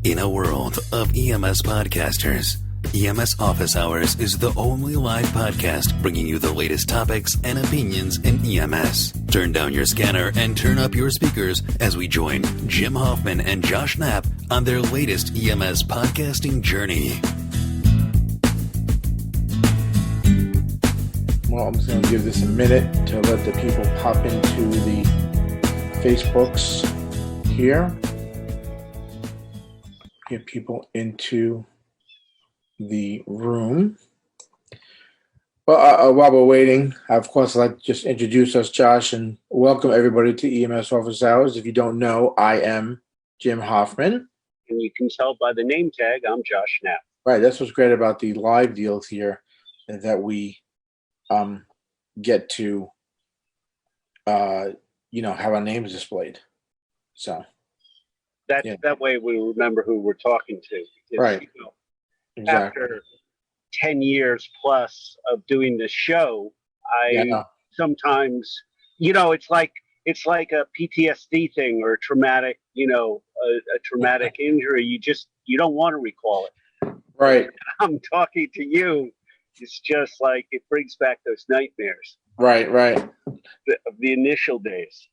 In a world of EMS podcasters, EMS Office Hours is the only live podcast bringing you the latest topics and opinions in EMS. Turn down your scanner and turn up your speakers as we join Jim Hoffman and Josh Knapp on their latest EMS podcasting journey. Well, I'm just going to give this a minute to let the people pop into the Facebooks here. Get people into the room. Well, while we're waiting, of course, I'd like to just introduce us, Josh, and welcome everybody to EMS Office Hours. If you don't know, I am Jim Hoffman. And you can tell by the name tag, I'm Josh Knapp. Right, that's what's great about the live deals here, that we get to, have our names displayed. So. That way we remember who we're talking to. Because, right. Exactly. After 10 years plus of doing this show, I sometimes, it's like a PTSD thing or a traumatic, a traumatic injury. You don't want to recall it. Right. I'm talking to you. It's just like it brings back those nightmares. Right. Of the initial days.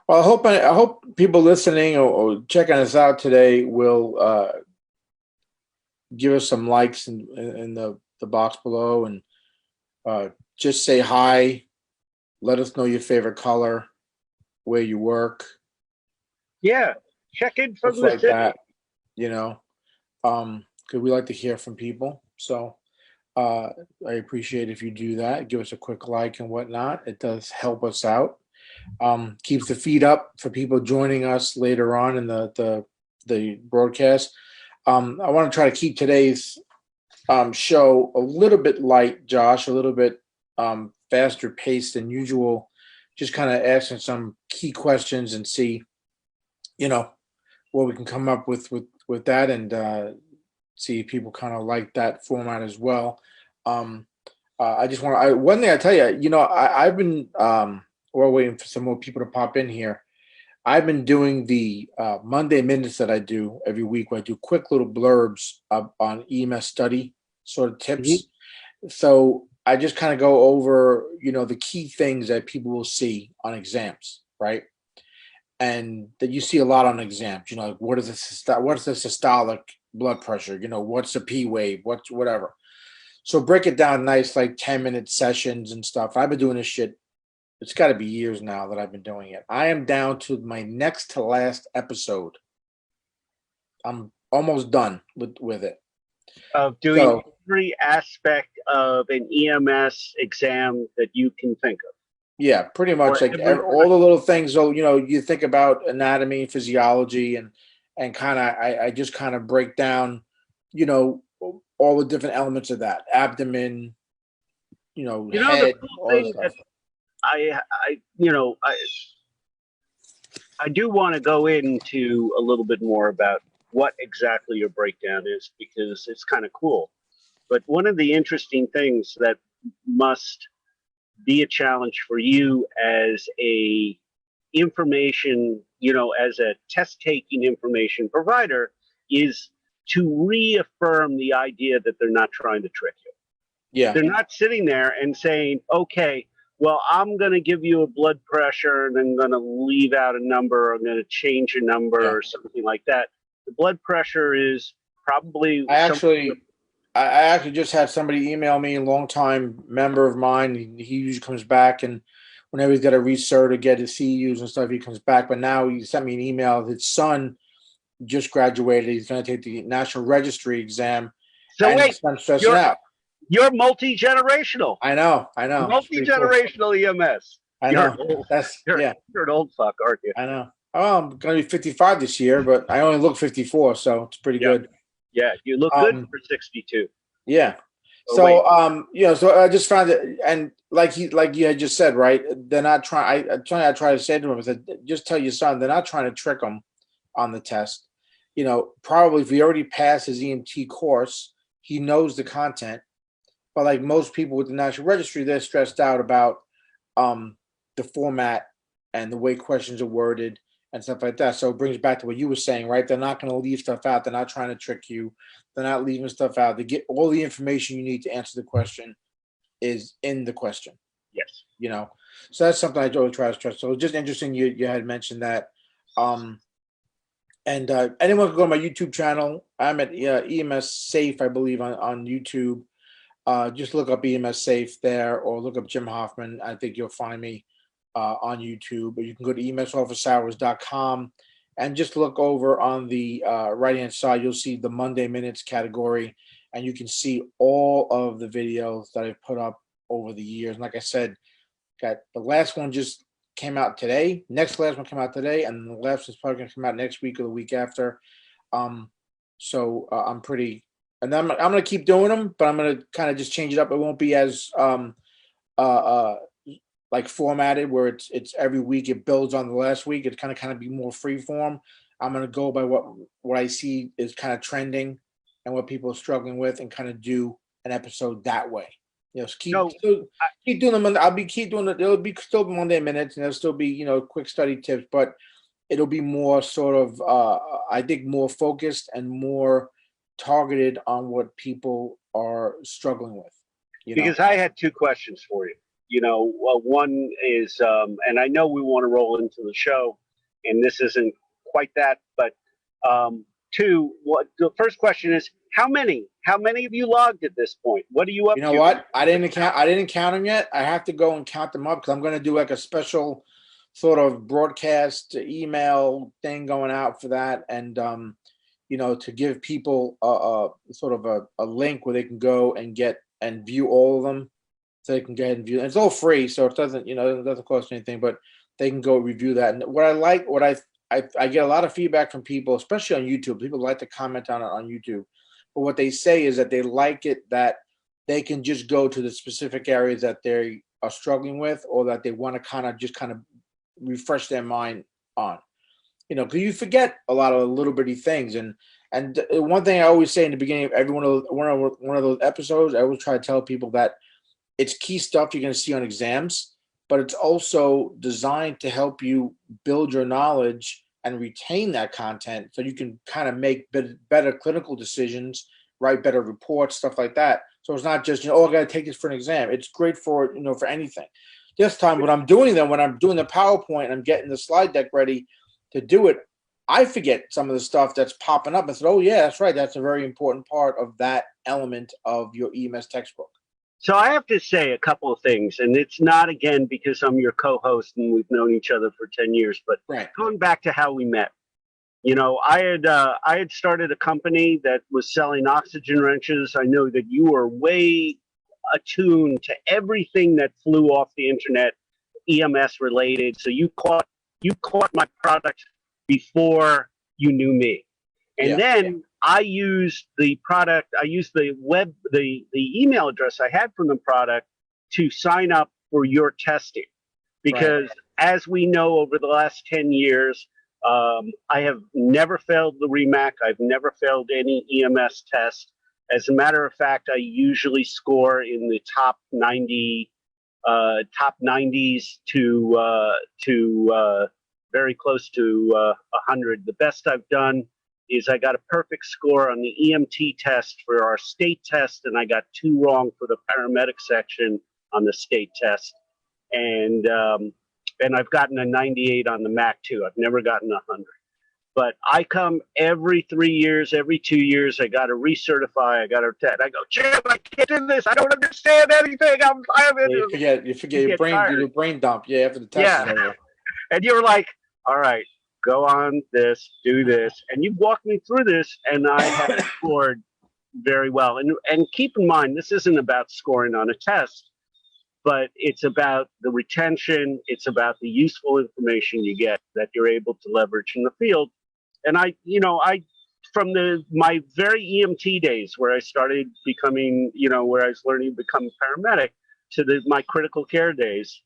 Well, I hope people listening or checking us out today will give us some likes in the box below and just say hi. Let us know your favorite color, where you work. Yeah, check in from the like city. that, because we like to hear from people. So I appreciate if you do that. Give us a quick like and whatnot. It does help us out. Keeps the feed up for people joining us later on in the broadcast. I want to try to keep today's show a little bit light, Josh, a little bit faster paced than usual. Just kind of asking some key questions and see, what we can come up with that, and see if people kind of like that format as well. One thing I tell you, I've been we're waiting for some more people to pop in here. I've been doing the Monday Minutes that I do every week, where I do quick little blurbs on EMS study sort of tips. Mm-hmm. So I just kind of go over, the key things that people will see on exams, right? And that you see a lot on exams, like what is the systolic blood pressure? What's the P wave? What's whatever. So break it down nice, like 10-minute sessions and stuff. I've been doing this shit. It's got to be years now that I've been doing it. I am down to my next to last episode. I'm almost done with it. Of doing every aspect of an EMS exam that you can think of. Yeah, pretty much. All the little things. So, you think about anatomy, physiology, and kind of, I just kind of break down, all the different elements of that. Abdomen, head, the cool all thing that stuff. I do want to go into a little bit more about what exactly your breakdown is, because it's kind of cool. But one of the interesting things that must be a challenge for you as a information, as a test-taking information provider, is to reaffirm the idea that they're not trying to trick you. Yeah. They're not sitting there and saying, okay, well, I'm going to give you a blood pressure and I'm going to leave out a number, or I'm going to change a number or something like that. The blood pressure is probably... I actually just had somebody email me, a longtime member of mine. He usually comes back, and whenever he's got a recert or get his CEUs and stuff, he comes back. But now he sent me an email. His son just graduated. He's going to take the National Registry exam. So wait, I'm stressing out. You're multi-generational. I know. Multi-generational EMS. I know. You're an old fuck, aren't you? I know. Oh, I'm going to be 55 this year, but I only look 54, so it's pretty good. Yeah, you look good for 62. Yeah. So I just found it, and like you had just said, right? They're not trying. I try to say to him, I said, just tell your son they're not trying to trick him on the test. Probably if he already passed his EMT course, he knows the content. But like most people with the National Registry, they're stressed out about the format and the way questions are worded and stuff like that. So it brings back to what you were saying, right? They're not going to leave stuff out. They're not trying to trick you. They're not leaving stuff out. They get all the information you need to answer the question is in the question. Yes. You know, so that's something I always try to stress. So it's just interesting you had mentioned that. And anyone can go to my YouTube channel. I'm at EMS Safe, I believe, on YouTube. Just look up EMS Safe there, or look up Jim Hoffman. I think you'll find me on YouTube. Or you can go to emsofficehours.com and just look over on the right-hand side. You'll see the Monday Minutes category, and you can see all of the videos that I've put up over the years. And like I said, got the last one just came out today. Next last one came out today, and the last is probably going to come out next week or the week after. So I'm pretty, and I'm going to keep doing them, but I'm going to kind of just change it up. It won't be as like formatted where it's every week it builds on the last week. It's kind of be more free form. I'm going to go by what I see is kind of trending and what people are struggling with, and kind of do an episode that way. You know, keep doing them. I'll be keep doing it. It'll be still Monday Minutes, and there'll still be quick study tips, but it'll be more sort of I think more focused and more targeted on what people are struggling with. Because I had two questions for you. Well, one is, and I know we want to roll into the show, and this isn't quite that, but two. The first question is, how many have you logged at this point? What are you up to? You know what? I didn't count them yet. I have to go and count them up because I'm going to do like a special sort of broadcast email thing going out for that, and to give people a sort of a link where they can go and get and view all of them, so they can go ahead and view. And it's all free, so it doesn't cost anything, but they can go review that. And I get a lot of feedback from people, especially on YouTube. People like to comment on it on YouTube. But what they say is that they like it that they can just go to the specific areas that they are struggling with, or that they want to kind of refresh their mind on. Because you forget a lot of little bitty things. And one thing I always say in the beginning of every one of those episodes, I always try to tell people that it's key stuff you're going to see on exams, but it's also designed to help you build your knowledge and retain that content, so you can kind of make better clinical decisions, write better reports, stuff like that. So it's not just, I got to take this for an exam. It's great for, for anything. This time when I'm doing the PowerPoint and I'm getting the slide deck ready to do it, I forget some of the stuff that's popping up. I said, oh yeah, that's right. That's a very important part of that element of your EMS textbook. So I have to say a couple of things, and it's not, again, because I'm your co-host and we've known each other for 10 years, but Going back to how we met. I had started a company that was selling oxygen wrenches. I know that you were way attuned to everything that flew off the internet, EMS related. So you caught my product before you knew me. And then I used the product, I used the email address I had from the product to sign up for your testing. Because as we know, over the last 10 years, I have never failed the REMAC. I've never failed any EMS test. As a matter of fact, I usually score in the top 90, top 90s to very close to 100. The best I've done is I got a perfect score on the EMT test for our state test, and I got 2 wrong for the paramedic section on the state test. And I've gotten a 98 on the MAC too. I've never gotten 100. But I come every 3 years, every 2 years. I got to recertify. I got to test. I go, Jim, I can't do this. I don't understand anything. You forget your brain dump. Yeah, after the test is over. And you're like, all right, go on this, do this. And you walked me through this, and I have scored very well. And keep in mind, this isn't about scoring on a test, but it's about the retention. It's about the useful information you get that you're able to leverage in the field. And from my very EMT days where I started becoming, where I was learning to become a paramedic, to my critical care days,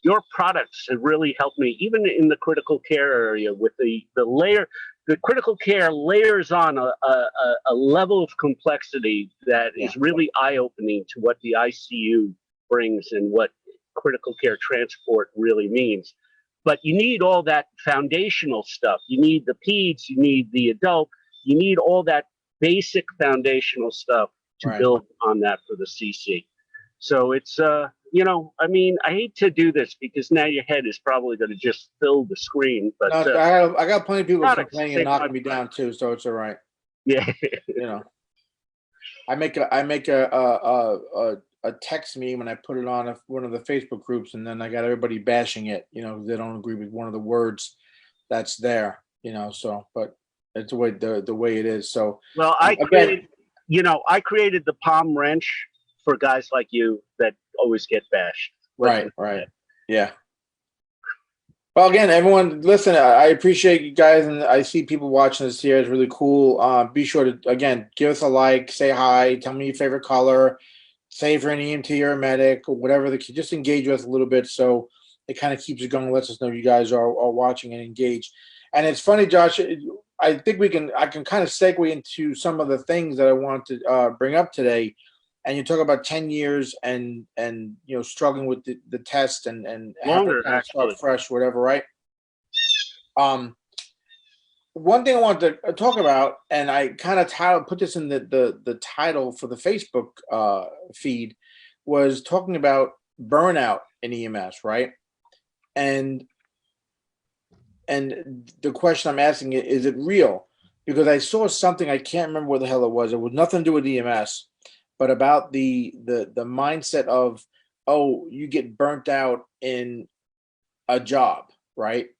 your products have really helped me, even in the critical care area, with the layer. The critical care layers on a level of complexity that is really eye-opening to what the ICU brings and what critical care transport really means. But you need all that foundational stuff. You need the peds, you need the adult, you need all that basic foundational stuff to build on that for the CC. So it's, you know, I mean, I hate to do this because now your head is probably going to just fill the screen. But no, I got plenty of people complaining and knocking me down too, so it's all right. Yeah, you know, I make a text meme and I put it on one of the Facebook groups, and then I got everybody bashing it. You know, they don't agree with one of the words that's there. You know, so but it's the way it is. So well, I created the palm wrench for guys like you that always get bashed. Right. Yeah. Well, again, everyone, listen, I appreciate you guys, and I see people watching this here. It's really cool. Be sure to, again, give us a like, say hi, tell me your favorite color, say if you're an EMT or a medic or whatever. Just engage with us a little bit so it kind of keeps it going, lets us know you guys are watching and engaged. And it's funny, Josh, I think I can kind of segue into some of the things that I want to bring up today. And you talk about 10 years and you know, struggling with the test and longer, start fresh, whatever, right? One thing I wanted to talk about, and I kind of put this in the title for the Facebook feed, was talking about burnout in EMS, right? And the question I'm asking is it real? Because I saw something, I can't remember what the hell it was. It was nothing to do with EMS. But about the mindset of, oh, you get burnt out in a job, right?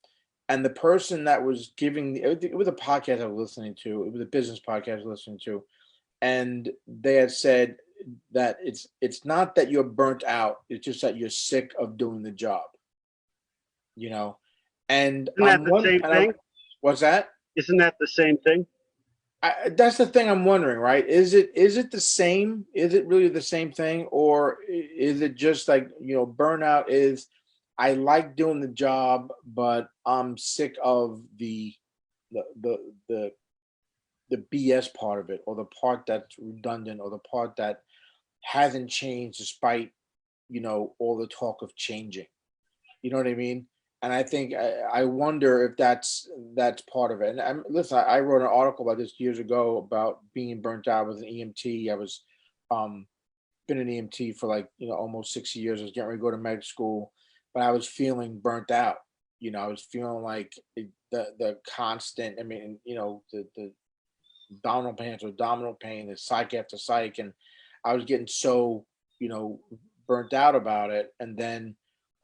And the person that was giving it was a podcast I was listening to. It was a business podcast I was listening to, and they had said that it's not that you're burnt out; it's just that you're sick of doing the job. You know, and isn't that the same thing? What's that? Isn't that the same thing? That's the thing I'm wondering, right? Is it the same? Is it really the same thing, or is it just like, you know, burnout is I like doing the job, but I'm sick of the BS part of it, or the part that's redundant, or the part that hasn't changed despite, you know, all the talk of changing. You know what I mean? And I think I wonder if that's part of it. And listen, I wrote an article about this years ago about being burnt out with an EMT. I was been an EMT for like, you know, almost 6 years. I was getting ready to go to med school, but I was feeling burnt out. You know, I was feeling like the constant. I mean, you know, the abdominal pain, the psych after psych, and I was getting so, you know, burnt out about it. And then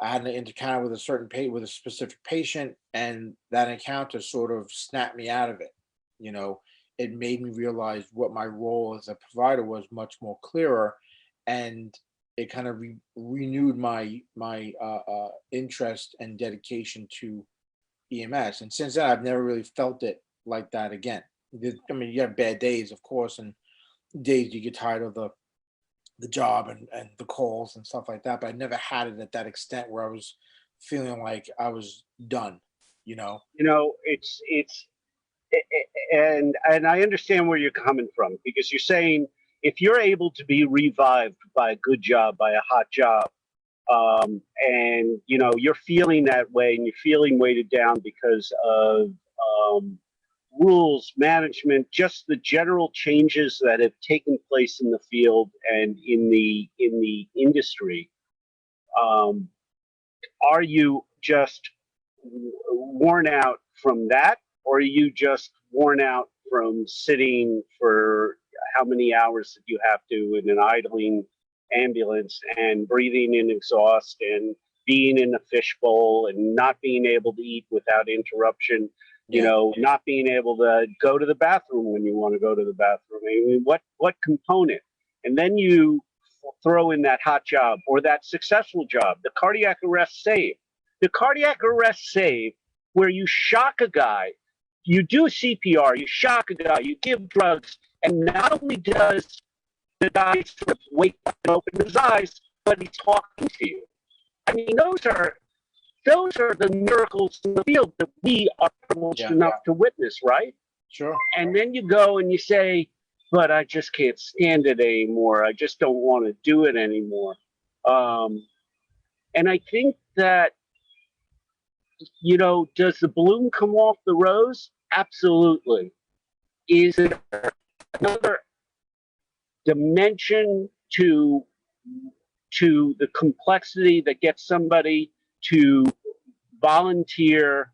I had an encounter with with a specific patient, and that encounter sort of snapped me out of it. You know, it made me realize what my role as a provider was much more clearer, and it kind of renewed my interest and dedication to EMS. And since then, I've never really felt it like that again. I mean, you have bad days, of course, and days you get tired of the job and the calls and stuff like that, but I never had it at that extent where I was feeling like I was done, you know? You know, and I understand where you're coming from, because you're saying if you're able to be revived by a good job, by a hot job, and, you know, you're feeling that way and you're feeling weighted down because of rules, management, just the general changes that have taken place in the field and in the industry. Are you just worn out from that, or are you just worn out from sitting for how many hours that you have to in an idling ambulance and breathing in exhaust and being in a fishbowl and not being able to eat without interruption? You know, not being able to go to the bathroom when you want to go to the bathroom. I mean, what component? And then you throw in that hot job or that successful job, the cardiac arrest save. The cardiac arrest save, where you shock a guy, you do CPR, you shock a guy, you give drugs, and not only does the guy sort of wake up and open his eyes, but he's talking to you. I mean, those are the miracles in the field that we are privileged enough to witness, right? Sure. And then you go and you say, but I just can't stand it anymore. I just don't want to do it anymore. And I think that does the bloom come off the rose? Absolutely. Is it another dimension to the complexity that gets somebody to volunteer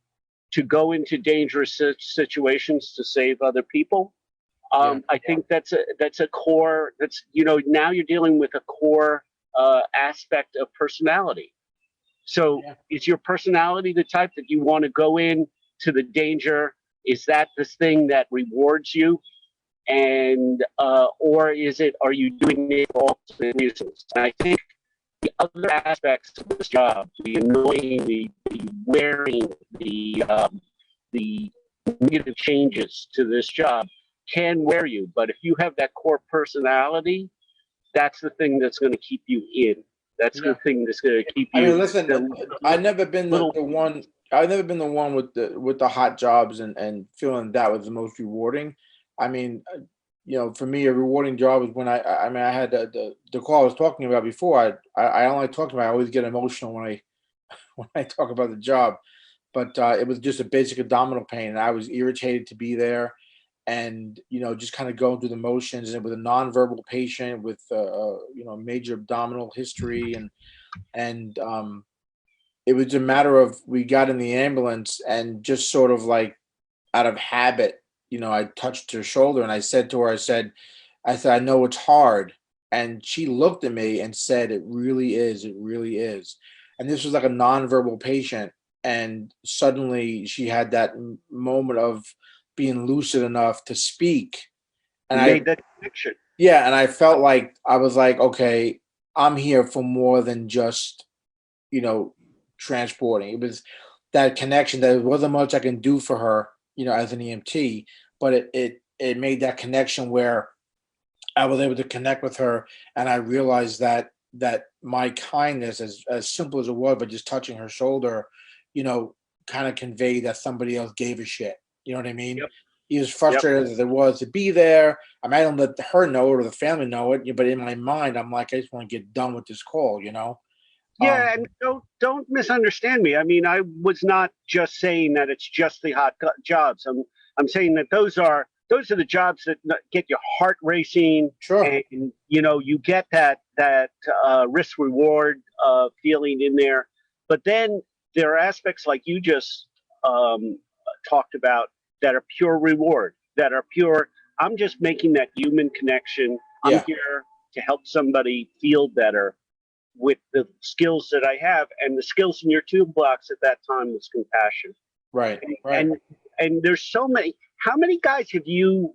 to go into dangerous situations to save other people? I think that's a core. Now you're dealing with a core aspect of personality. So is your personality the type that you want to go in to the danger? Is that this thing that rewards you? And or are you doing it all for the nuisance? And I think the other aspects of this job, the annoying, the wearing, the negative changes to this job can wear you. But if you have that core personality, that's the thing that's going to keep you in. That's the thing that's going to keep you. I mean, listen, I've never been the one. I've never been the one with the hot jobs and feeling that was the most rewarding. I mean, for me, a rewarding job is when I had the call I was talking about before. I only talked about. I always get emotional when I talk about the job, but it was just a basic abdominal pain, and I was irritated to be there, and just kind of going through the motions, and with a nonverbal patient with major abdominal history, and it was a matter of we got in the ambulance and just sort of like out of habit. I touched her shoulder and I said to her, I said, I know it's hard. And she looked at me and said, it really is. It really is. And this was like a nonverbal patient. And suddenly she had that moment of being lucid enough to speak. And I made that connection. Yeah. And I felt like, I was like, okay, I'm here for more than just, transporting. It was that connection that there wasn't much I can do for her, as an EMT, but it made that connection where I was able to connect with her, and I realized that my kindness, as simple as it was, but just touching her shoulder, kind of conveyed that somebody else gave a shit. You know what I mean? Yep. He was frustrated as it was to be there. I mean, I don't let her know it or the family know it, but in my mind, I'm like, I just want to get done with this call, Yeah, and don't misunderstand me. I mean, I was not just saying that it's just the hot jobs. I'm saying that those are the jobs that get your heart racing. Sure. And you get that risk reward feeling in there. But then there are aspects like you just talked about that are pure reward, that are pure. I'm just making that human connection. I'm here to help somebody feel better with the skills that I have, and the skills in your toolbox at that time was compassion. Right. And there's so many. How many guys have you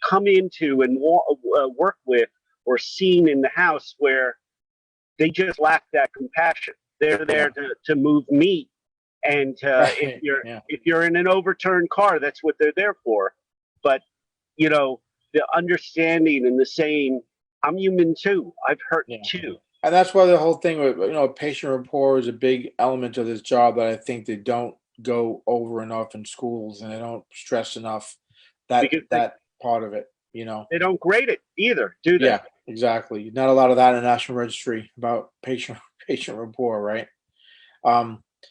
come into and work with or seen in the house where they just lack that compassion? They're there to move meat, and if you're in an overturned car, that's what they're there for. But the understanding and the saying, I'm human too. I've hurt too. And that's why the whole thing with patient rapport is a big element of this job that I think they don't go over enough in schools, and they don't stress enough that part of it. They don't grade it either, do they? Yeah, exactly. Not a lot of that in the National Registry about patient rapport, right?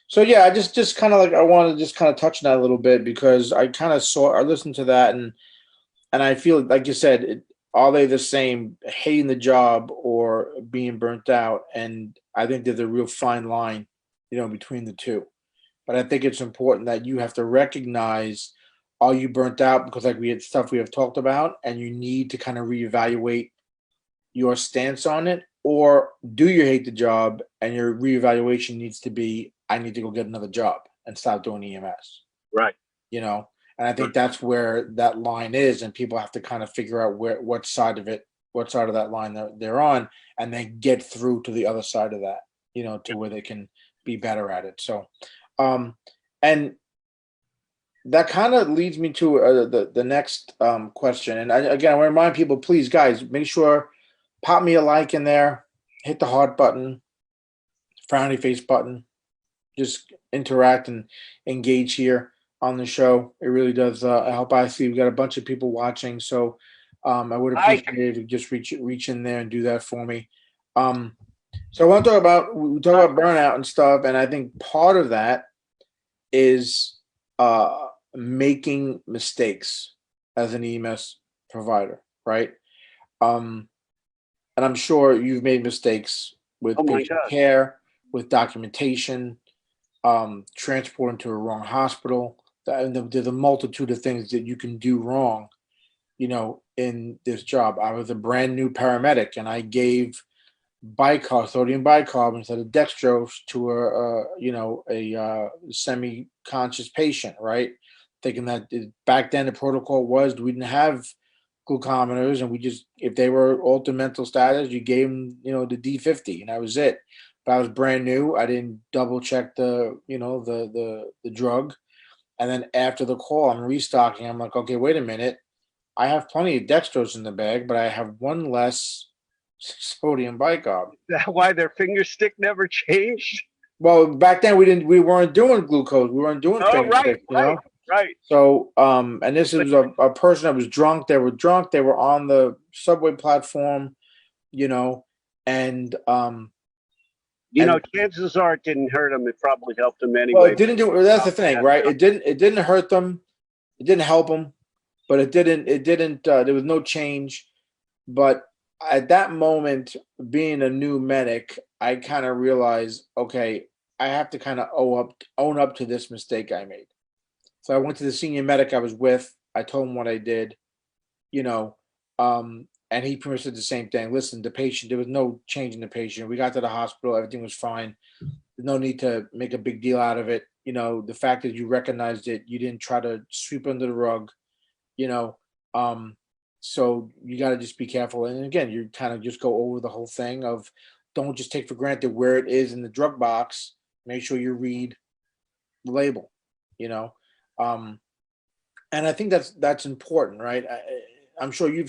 So yeah, I just kind of like I want to just kind of touch on that a little bit, because I listened to that, and I feel like you said, are they the same, hating the job or being burnt out? And I think there's a real fine line, between the two. But I think it's important that you have to recognize, are you burnt out because like we have talked about, and you need to kind of reevaluate your stance on it, or do you hate the job and your reevaluation needs to be, I need to go get another job and stop doing EMS. Right. And I think that's where that line is, and people have to kind of figure out what side of that line they're on, and then get through to the other side of that, to where they can be better at it. So, and that kind of leads me to the next question. And again, I want to remind people, please, guys, make sure, pop me a like in there, hit the heart button, frowny face button, just interact and engage here on the show. It really does help. I see we've got a bunch of people watching, so I would appreciate it if you just reach in there and do that for me. So I want to talk about burnout and stuff, and I think part of that is making mistakes as an EMS provider, right? And I'm sure you've made mistakes with Oh my patient God. care, with documentation, transporting to a wrong hospital. There's a multitude of things that you can do wrong, in this job. I was a brand new paramedic, and I gave sodium bicarb instead of dextrose to a semi-conscious patient, right? Thinking that back then the protocol was we didn't have glucometers, and we just, if they were altered mental status, you gave them, the D50, and that was it. But I was brand new. I didn't double check the drug, and then after the call, I'm restocking. I'm like, okay, wait a minute. I have plenty of dextrose in the bag, but I have one less sodium bicarb. That why their finger stick never changed? Well, back then we weren't doing glucose. We weren't doing Oh, finger right, sticks, right. So, and this was a person that was drunk. They were drunk. They were on the subway platform, and Chances are it didn't hurt them. It probably helped them well, anyway. it didn't do. That's the thing, right? It didn't hurt them. It didn't help them, but it didn't. There was no change. But at that moment, being a new medic, I kind of realized, okay, I have to kind of own up to this mistake I made. So I went to the senior medic I was with. I told him what I did, and he pretty much said the same thing. Listen, the patient, there was no change in the patient. We got to the hospital, everything was fine. There's no need to make a big deal out of it. The fact that you recognized it, you didn't try to sweep under the rug, you know. So you got to just be careful. And again, you kind of just go over the whole thing of don't just take for granted where it is in the drug box. Make sure you read the label, you know. And I think that's important, right? I'm sure you've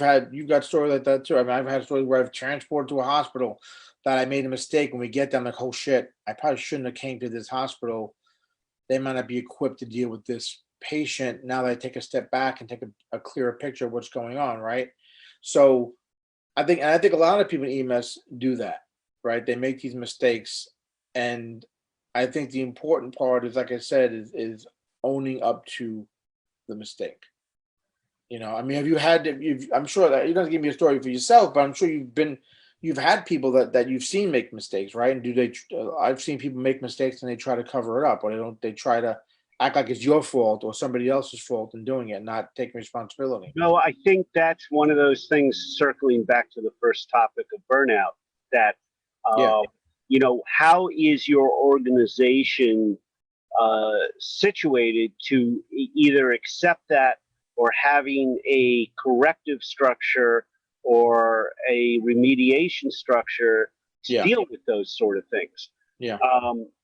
got stories like that too. I mean, I've had stories where I've transported to a hospital that I made a mistake. When we get there, I'm like, oh shit, I probably shouldn't have came to this hospital. They might not be equipped to deal with this patient. Now that I take a step back and take a clearer picture of what's going on, right? So I think a lot of people in EMS do that, right? They make these mistakes, and I think the important part is, like I said, is owning up to the mistake. I mean, have you had? I'm sure that you don't have to give me a story for yourself, but I'm sure you've had people that you've seen make mistakes, right? And do they? I've seen people make mistakes and they try to cover it up, or they don't. They try to act like it's your fault or somebody else's fault in doing it, not taking responsibility. No, I think that's one of those things. Circling back to the first topic of burnout, that Yeah. How is your organization situated to either accept that, or having a corrective structure or a remediation structure to deal with those sort of things. Yeah.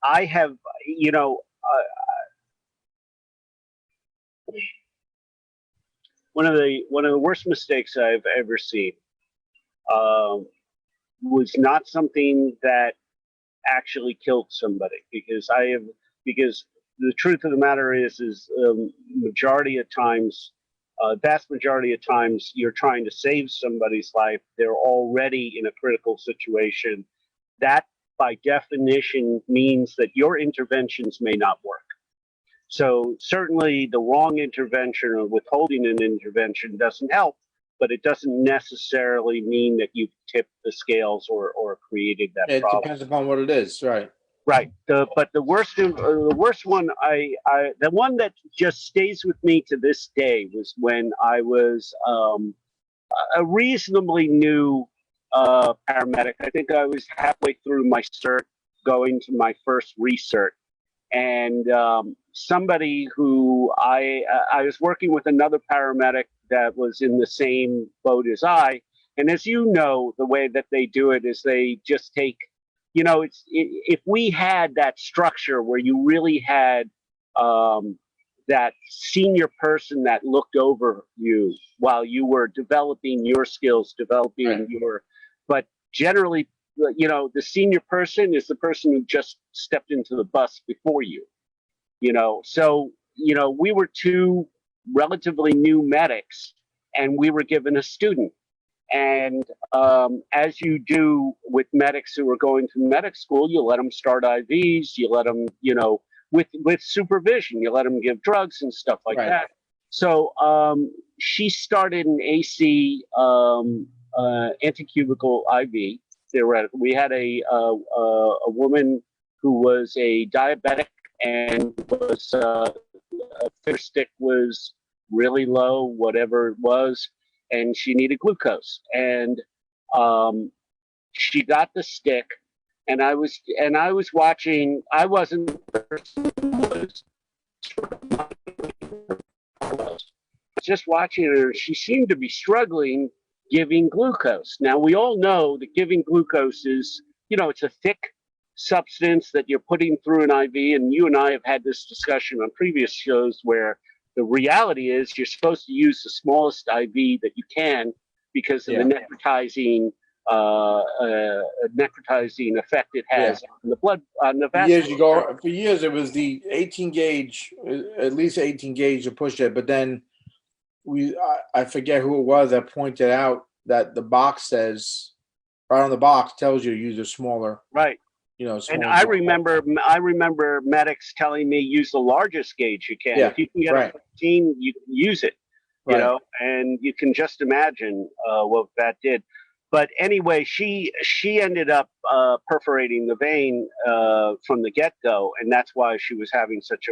I have, one of the worst mistakes I've ever seen was not something that actually killed somebody, because the truth of the matter is majority of times, vast majority of times, you're trying to save somebody's life. They're already in a critical situation. That, by definition, means that your interventions may not work. So certainly the wrong intervention or withholding an intervention doesn't help, but it doesn't necessarily mean that you've tipped the scales or created that problem. It depends upon what it is, right? Right. But the worst one, the one that just stays with me to this day, was when I was a reasonably new paramedic. I think I was halfway through my cert, going to my first recert, and somebody who I was working with another paramedic that was in the same boat as I. And as you know, the way that they do it is they just take, if we had that structure where you really had that senior person that looked over you while you were developing your skills, but generally, the senior person is the person who just stepped into the bus before you, so, we were two relatively new medics, and we were given a student. And as you do with medics who are going to medic school, you let them start IVs, you let them, with supervision. You let them give drugs and stuff like Right. that. So she started an AC anticubical IV. Theoretically, we had a woman who was a diabetic and was her stick was really low, whatever it was, and she needed glucose. And she got the stick, and I was watching. I wasn't the person who was just watching her. She seemed to be struggling giving glucose. Now we all know that giving glucose is, it's a thick substance that you're putting through an IV, and you and I have had this discussion on previous shows where the reality is you're supposed to use the smallest IV that you can because of the necrotizing effect it has on the blood, on the vascular. For years it was the 18 gauge, at least 18 gauge to push it, but then I forget who it was that pointed out that the box says, right on the box tells you to use a smaller. Right. And I remember medics telling me use the largest gauge you can. If you can get a 15, you use it. And you can just imagine what that did. But anyway, she ended up perforating the vein from the get-go, and that's why she was having such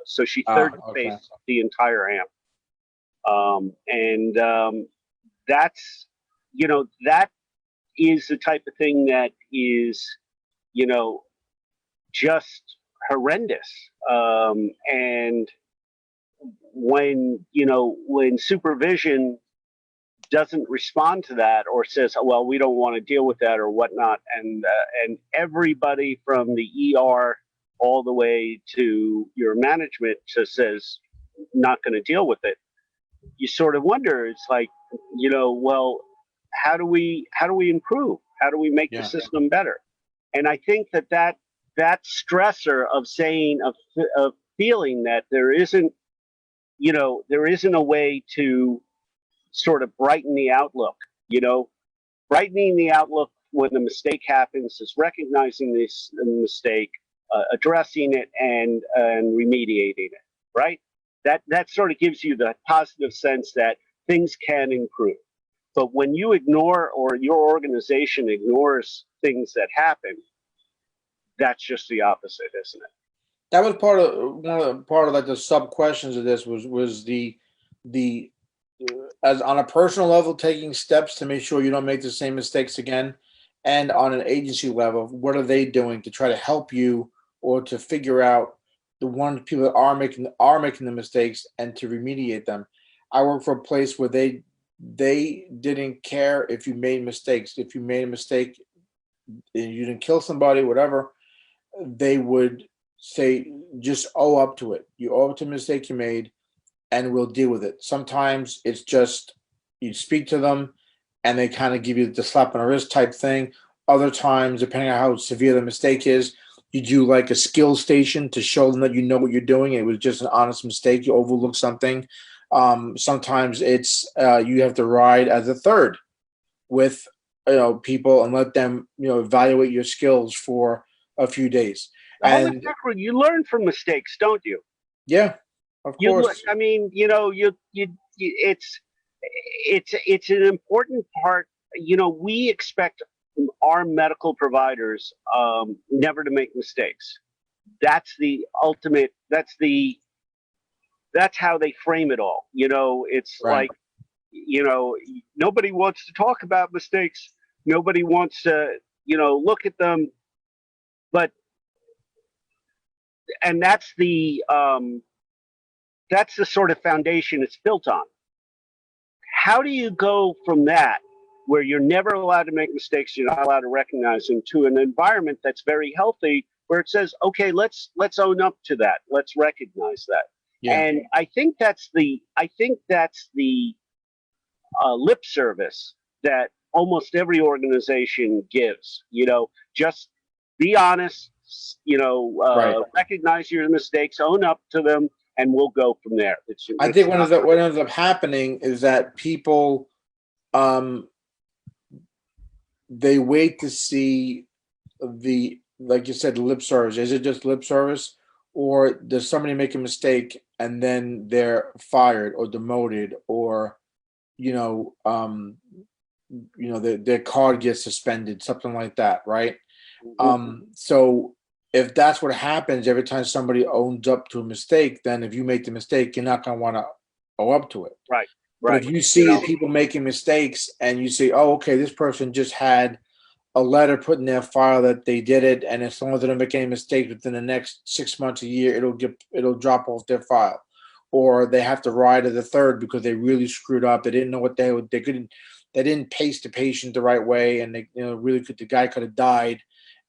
so she third-phased the entire amp. That's, that is the type of thing that is, just horrendous. And when supervision doesn't respond to that or says, oh, well, we don't want to deal with that or whatnot, and everybody from the ER all the way to your management just says not going to deal with it, you sort of wonder, it's like, well, how do we improve? How do we make the system better? And I think that stressor of feeling that there isn't a way to sort of brighten the outlook. Brightening the outlook when the mistake happens is recognizing this mistake, addressing it, and remediating it. Right? That sort of gives you the positive sense that things can improve. But when you ignore, or your organization ignores, things that happen, that's just the opposite, isn't it? That was part of like the sub questions of this was the as on a personal level, taking steps to make sure you don't make the same mistakes again, and on an agency level, what are they doing to try to help you or to figure out the one people that are making the mistakes and to remediate them. I work for a place where they didn't care if you made mistakes. If you made a mistake and you didn't kill somebody, whatever, they would say, just owe up to it. You owe up to the mistake you made, and we'll deal with it. Sometimes it's just you speak to them and they kind of give you the slap on the wrist type thing. Other times, depending on how severe the mistake is, you do like a skill station to show them that you know what you're doing. It was just an honest mistake. You overlooked something. Sometimes it's you have to ride as a third with people and let them evaluate your skills for a few days. And you learn from mistakes, don't you? Yeah, of course. I mean, it's an important part. We expect our medical providers never to make mistakes. That's the ultimate. That's how they frame it all. It's right. like, nobody wants to talk about mistakes. Nobody wants to, look at them. But, and that's the sort of foundation it's built on. How do you go from that, where you're never allowed to make mistakes, you're not allowed to recognize them, to an environment that's very healthy, where it says, okay, let's own up to that. Let's recognize that. Yeah. And I think that's the lip service that almost every organization gives. Just be honest, right. Recognize your mistakes, own up to them, and we'll go from there. I think what ends up happening is that people, they wait to see like you said, lip service. Is it just lip service, or does somebody make a mistake and then they're fired or demoted, or you know, their card gets suspended, something like that, right? So if that's what happens every time somebody owns up to a mistake, then if you make the mistake, you're not going to want to owe up to it. Right. But Right. if you see people making mistakes and you say, oh, okay, this person just had a letter put in their file that they did it, and as long as they don't make any mistakes within the next 6 months, a year, it'll drop off their file, or they have to ride to the third because they really screwed up. They didn't know what they didn't pace the patient the right way, and they really the guy could have died,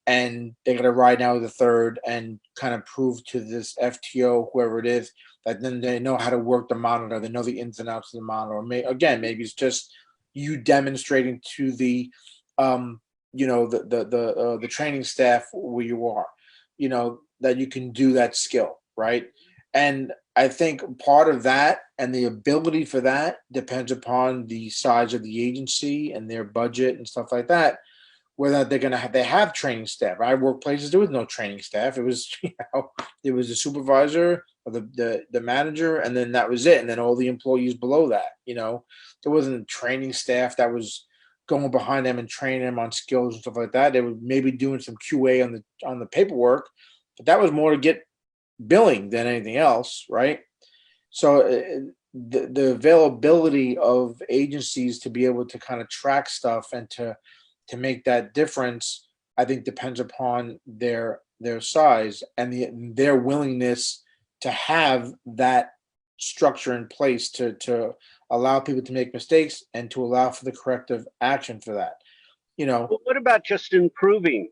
and they got to ride now to the third and kind of prove to this FTO, whoever it is, that then they know how to work the monitor, they know the ins and outs of the monitor. Or maybe it's just you demonstrating to the the training staff where you are, that you can do that skill, right? And I think part of that and the ability for that depends upon the size of the agency and their budget and stuff like that. Whether they're going to they have training staff. I work places there was no training staff. It was it was the supervisor or the manager, and then that was it. And then all the employees below that. There wasn't a training staff that was going behind them and training them on skills and stuff like that. They were maybe doing some QA on the paperwork, but that was more to get billing than anything else, right? So the availability of agencies to be able to kind of track stuff and to make that difference, I think depends upon their size and their willingness to have that structure in place to allow people to make mistakes and to allow for the corrective action for that. Well, what about just improving,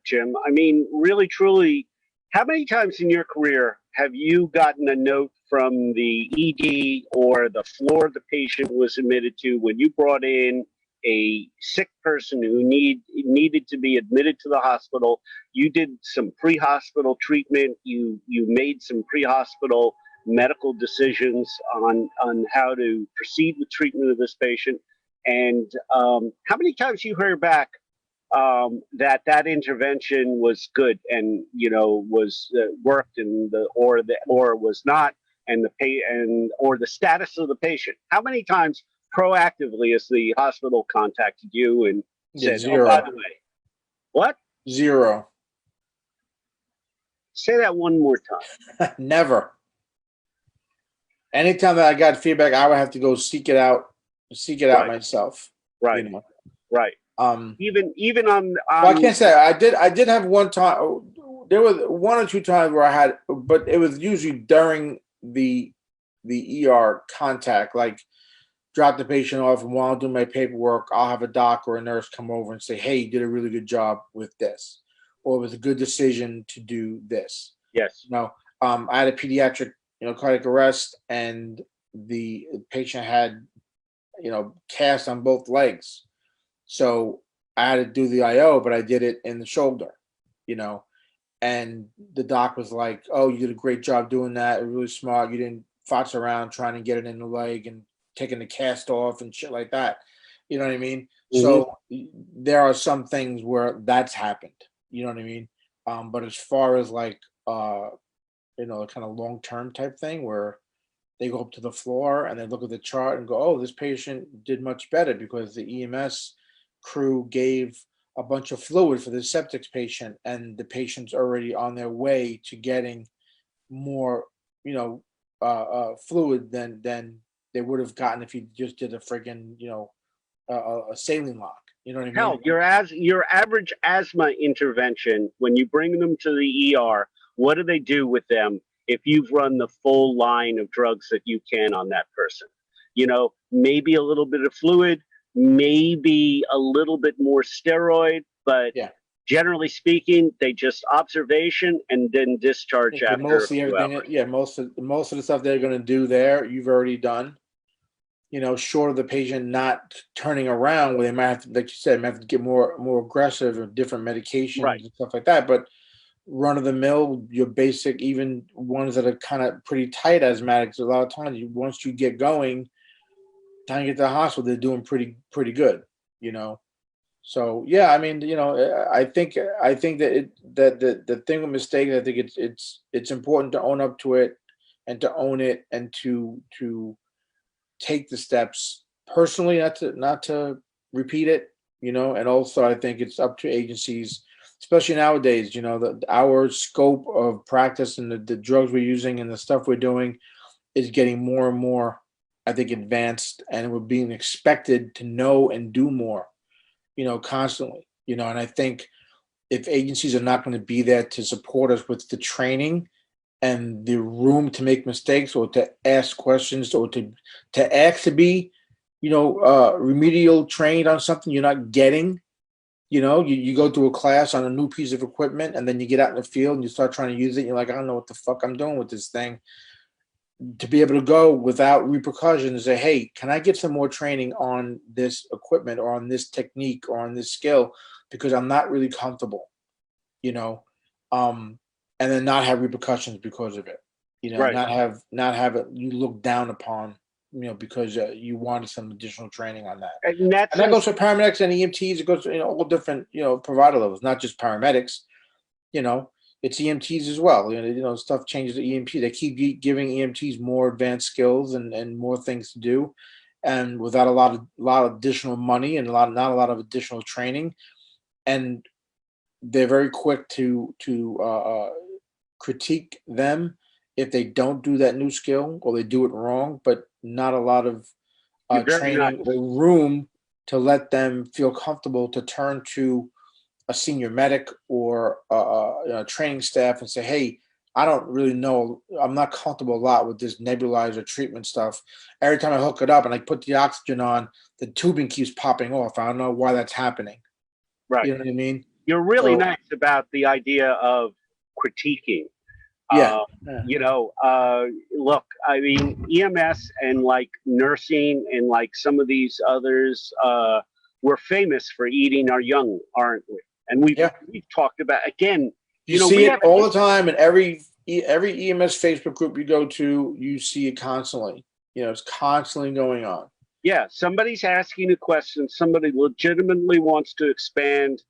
Jim? I mean, really, truly, how many times in your career have you gotten a note from the ED or the floor the patient was admitted to when you brought in a sick person who needed to be admitted to the hospital? You did some pre-hospital treatment. You made some pre-hospital medical decisions on how to proceed with treatment of this patient. And how many times you heard back that intervention was good and was worked and or was not, and or the status of the patient? How many times proactively has the hospital contacted you and said, zero. "Oh, by the way," what? Zero. Say that one more time. Never. Anytime that I got feedback, I would have to go seek it out myself. Right. Right. Even on well, I can't say I did have one time. There was one or two times where I had, but it was usually during the ER contact, like drop the patient off, and while I'm doing my paperwork, I'll have a doc or a nurse come over and say, hey, you did a really good job with this, or it was a good decision to do this. Yes. I had a pediatric, cardiac arrest, and the patient had, cast on both legs. So I had to do the IO, but I did it in the shoulder, and the doc was like, oh, you did a great job doing that. It was really smart. You didn't futz around trying to get it in the leg and taking the cast off and shit like that. You know what I mean? Mm-hmm. So there are some things where that's happened. You know what I mean? But as far as like, kind of long-term type thing where they go up to the floor and they look at the chart and go, oh, this patient did much better because the EMS crew gave a bunch of fluid for the septic patient, and the patient's already on their way to getting more, fluid than they would have gotten if you just did a friggin', a saline lock. You know what I mean? Hell, your average asthma intervention, when you bring them to the ER, what do they do with them if you've run the full line of drugs that you can on that person? Maybe a little bit of fluid, maybe a little bit more steroid, but generally speaking, they just observation and then discharge after mostly everything. Hours. Yeah, most of the stuff they're going to do there, you've already done. Short of the patient not turning around, where they might have to, like you said, might have to get more aggressive or different medications and stuff like that. But run of the mill, your basic, even ones that are kind of pretty tight asthmatics, a lot of times, once you get going, time to get to the hospital, they're doing pretty good. So yeah, I mean, I think that the thing with mistakes, I think it's important to own up to it and to own it and to take the steps personally, not to repeat it, and also I think it's up to agencies, especially nowadays, our scope of practice and the drugs we're using and the stuff we're doing is getting more and more, I think, advanced, and we're being expected to know and do more, constantly, and I think if agencies are not going to be there to support us with the training and the room to make mistakes or to ask questions or to ask to be, remedial trained on something you're not getting. You go to a class on a new piece of equipment and then you get out in the field and you start trying to use it. And you're like, I don't know what the fuck I'm doing with this thing. To be able to go without repercussions and say, hey, can I get some more training on this equipment or on this technique or on this skill? Because I'm not really comfortable, you know, um, and then not have repercussions because of it, Right. not have it you look down upon, because you wanted some additional training on that. And that's And that goes for paramedics and EMTs. It goes to, all different, provider levels, not just paramedics, you know, it's EMTs as well. Stuff changes at EMT. They keep giving EMTs more advanced skills and more things to do, and without a lot of additional money and not a lot of additional training. And they're very quick to critique them if they don't do that new skill or they do it wrong, but not a lot of You're very training or room to let them feel comfortable to turn to a senior medic or training staff and say, hey, I don't really know. I'm not comfortable a lot with this nebulizer treatment stuff. Every time I hook it up and I put the oxygen on, the tubing keeps popping off. I don't know why that's happening. right. You know what I mean? You're really So- nice about the idea of critiquing. Yeah. Look, I mean, EMS and like nursing and like some of these others, we're famous for eating our young, aren't we? And we've talked about, again, You see it all the time in every EMS Facebook group you go to. You see it constantly. It's constantly going on. Yeah, somebody's asking a question. Somebody legitimately wants to expand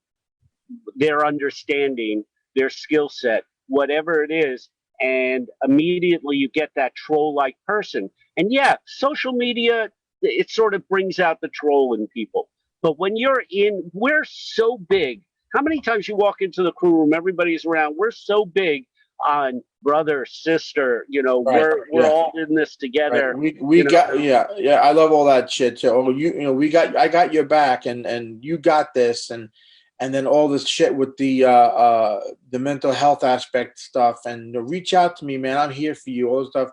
their understanding, their skill set, whatever it is, and immediately you get that troll-like person. And yeah, social media, it sort of brings out the troll in people. But when we're so big. How many times you walk into the crew room, everybody's around. We're so big on brother, sister. Right. We're all in this together. Right. We got I love all that shit. So I got your back, and you got this, and then all this shit with the mental health aspect stuff, and reach out to me, man. I'm here for you. All this stuff,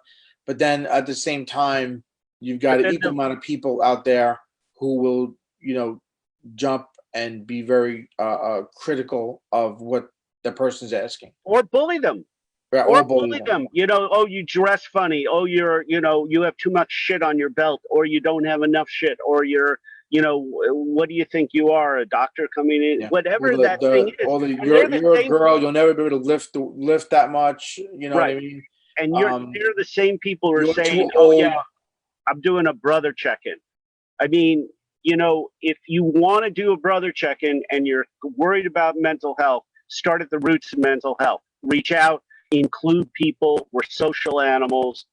but then at the same time, you've got an equal amount of people out there who will jump and be very critical of what the person's asking, or bully them. Right, or bully them. Oh, you dress funny. Oh, you have too much shit on your belt, or you don't have enough shit, or you're, what do you think you are, a doctor coming in? Yeah. Whatever that thing is. You're a girl. You'll never be able to lift that much. You know right. what I mean? And they're the same people who are saying, "Oh yeah, I'm doing a brother check-in." I mean, if you want to do a brother check-in and you're worried about mental health, start at the roots of mental health. Reach out. Include people. We're social animals.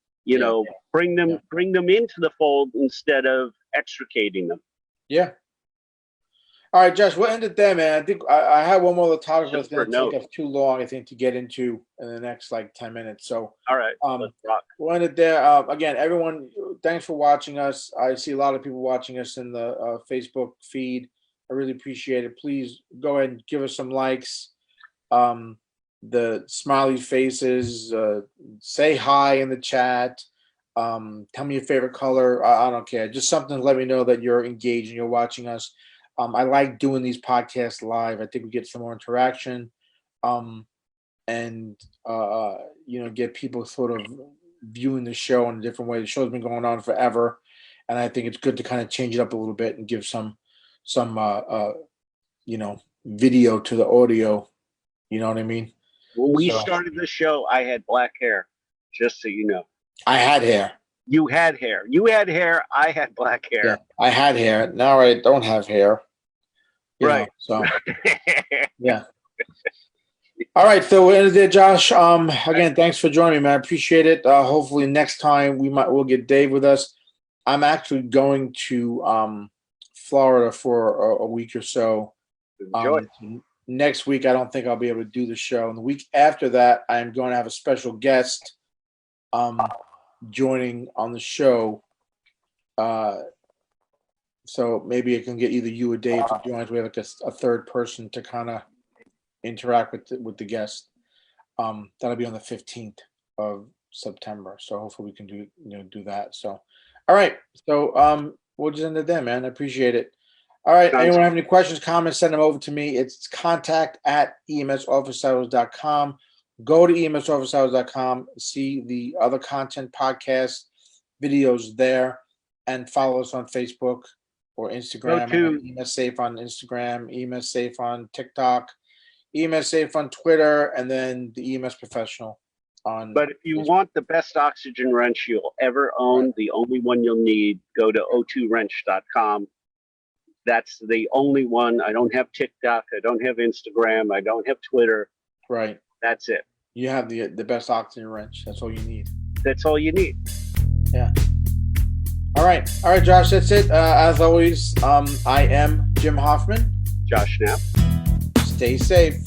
Bring them into the fold instead of extricating them. Yeah. All right, Josh, we'll end it there, man. I think I have one more topic, but it's going to take us too long, I think, to get into in the next 10 minutes. So, all right, let's rock. We'll end it there. Again, everyone, thanks for watching us. I see a lot of people watching us in the Facebook feed. I really appreciate it. Please go ahead and give us some likes. The smiley faces, say hi in the chat. Tell me your favorite color. I don't care. Just something to let me know that you're engaged and you're watching us. I like doing these podcasts live. I think we get some more interaction, and get people sort of viewing the show in a different way. The show's been going on forever, and I think it's good to kind of change it up a little bit and give some video to the audio. You know what I mean? When we started the show, I had black hair, just so you know. I had hair. You had hair. You had hair. I had black hair. Yeah, I had hair. Now I don't have hair. you Right. know, so yeah. All right, Phil, we're in there, Josh. Again, thanks for joining me, man. I appreciate it. Hopefully next time we'll get Dave with us. I'm actually going to Florida for a week or so. Enjoy. Next week, I don't think I'll be able to do the show. And the week after that, I am going to have a special guest joining on the show. So maybe I can get either you or Dave to join us. We have like a third person to kind of interact with the guest. That'll be on the 15th of September. So hopefully we can do that. So, all right. So we'll just end it there, man. I appreciate it. All right. Anyone have any questions, comments, send them over to me. It's contact@emsofficehours.com. Go to emsofficehours.com, see the other content, podcasts, videos there, and follow us on Facebook or Instagram. EMS Safe on Instagram, EMS Safe on TikTok, EMS Safe on Twitter, and then the EMS Professional on. But if you Facebook. want the best oxygen wrench you'll ever own, Right. the only one you'll need, go to o2wrench.com. That's the only one. I don't have TikTok. I don't have Instagram. I don't have Twitter. Right. That's it. You have the best oxygen wrench. That's all you need. That's all you need. Yeah. All right, Josh. That's it. As always, I am Jim Hoffman. Josh Knapp. Stay safe.